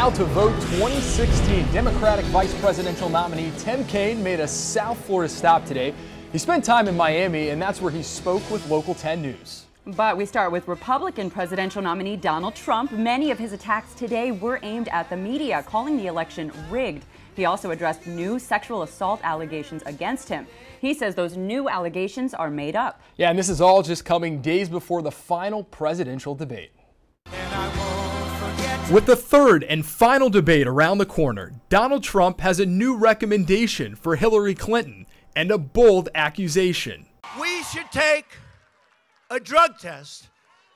Now to vote 2016. Democratic vice presidential nominee Tim Kaine made a South Florida stop today. He spent time in Miami, and that's where he spoke with Local 10 News. But we start with Republican presidential nominee Donald Trump. Many of his attacks today were aimed at the media, calling the election rigged. He also addressed new sexual assault allegations against him. He says those new allegations are made up. Yeah, and this is all just coming days before the final presidential debate. With the third and final debate around the corner, Donald Trump has a new recommendation for Hillary Clinton and a bold accusation. We should take a drug test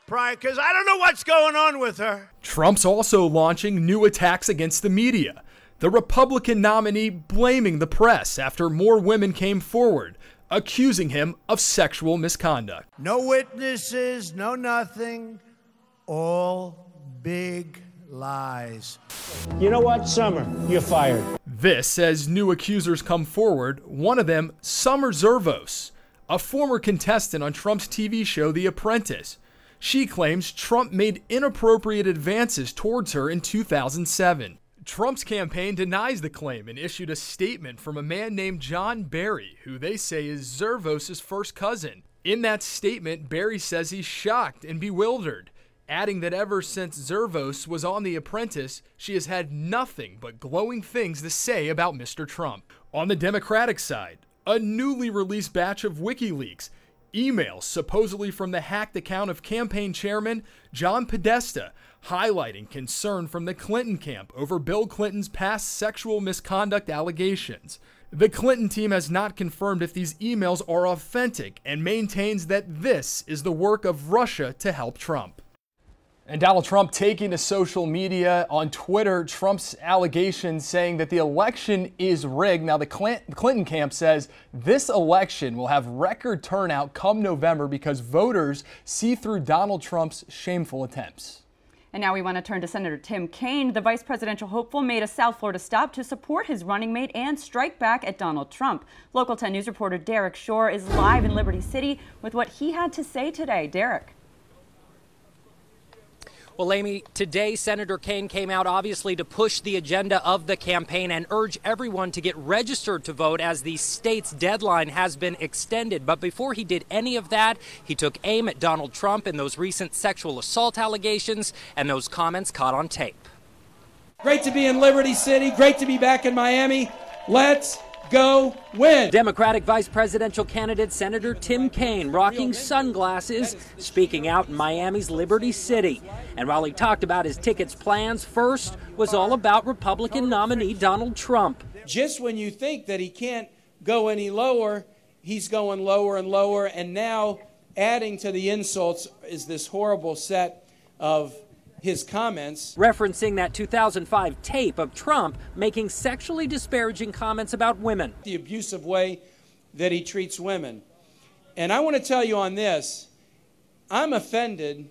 prior, because I don't know what's going on with her. Trump's also launching new attacks against the media. The Republican nominee blaming the press after more women came forward, accusing him of sexual misconduct. No witnesses, no nothing, all big lies. You know what, Summer, you're fired. This as new accusers come forward, one of them, Summer Zervos, a former contestant on Trump's TV show The Apprentice. She claims Trump made inappropriate advances towards her in 2007. Trump's campaign denies the claim and issued a statement from a man named John Barry, who they say is Zervos' first cousin. In that statement, Barry says he's shocked and bewildered, adding that ever since Zervos was on The Apprentice, she has had nothing but glowing things to say about Mr. Trump. On the Democratic side, a newly released batch of WikiLeaks, emails supposedly from the hacked account of campaign chairman John Podesta, highlighting concern from the Clinton camp over Bill Clinton's past sexual misconduct allegations. The Clinton team has not confirmed if these emails are authentic and maintains that this is the work of Russia to help Trump. And Donald Trump taking to social media on Twitter, Trump's allegations saying that the election is rigged. Now, the Clinton camp says this election will have record turnout come November because voters see through Donald Trump's shameful attempts. And now we want to turn to Senator Tim Kaine. The vice presidential hopeful made a South Florida stop to support his running mate and strike back at Donald Trump. Local 10 News reporter Derek Shore is live in Liberty City with what he had to say today. Derek. Well, Amy, today Senator Kaine came out obviously to push the agenda of the campaign and urge everyone to get registered to vote as the state's deadline has been extended. But before he did any of that, he took aim at Donald Trump and those recent sexual assault allegations and those comments caught on tape. Great to be in Liberty City. Great to be back in Miami. Let's go win. Democratic vice presidential candidate Senator Tim Kaine rocking sunglasses, speaking out in Miami's Liberty City. And while he talked about his ticket's plans, first was all about Republican nominee Donald Trump. Just when you think that he can't go any lower, he's going lower and lower. And now adding to the insults is this horrible set of his comments. Referencing that 2005 tape of Trump making sexually disparaging comments about women. The abusive way that he treats women. And I want to tell you on this, I'm offended.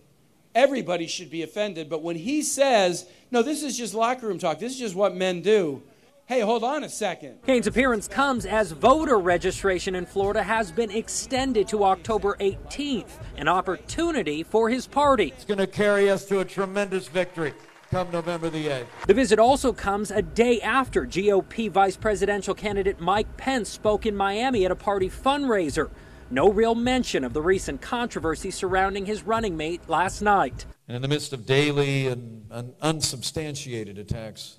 Everybody should be offended. But when he says, no, this is just locker room talk, this is just what men do. Hey, hold on a second. Kaine's appearance comes as voter registration in Florida has been extended to October 18th, an opportunity for his party. It's going to carry us to a tremendous victory come November the 8th. The visit also comes a day after GOP vice presidential candidate Mike Pence spoke in Miami at a party fundraiser. No real mention of the recent controversy surrounding his running mate last night. And in the midst of daily and unsubstantiated attacks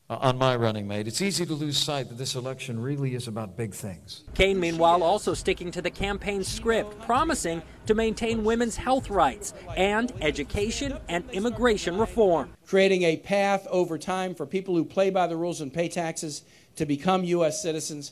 on my running mate, it's easy to lose sight that this election really is about big things. Kaine, meanwhile, also sticking to the campaign script, promising to maintain women's health rights and education and immigration reform. Creating a path over time for people who play by the rules and pay taxes to become U.S. citizens.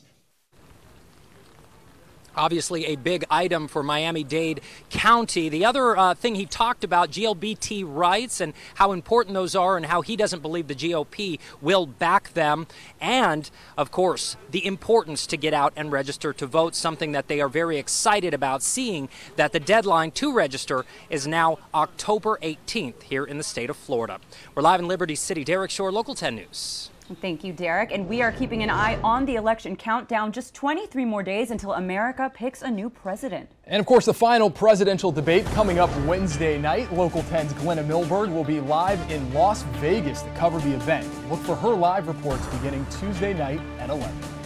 Obviously a big item for Miami-Dade County. The other thing he talked about, GLBT rights and how important those are and how he doesn't believe the GOP will back them. And, of course, the importance to get out and register to vote, something that they are very excited about, seeing that the deadline to register is now October 18th here in the state of Florida. We're live in Liberty City. Derek Shore, Local 10 News. Thank you, Derek. And we are keeping an eye on the election countdown. Just 23 more days until America picks a new president. And of course, the final presidential debate coming up Wednesday night. Local 10's Glenna Milberg will be live in Las Vegas to cover the event. Look for her live reports beginning Tuesday night at 11.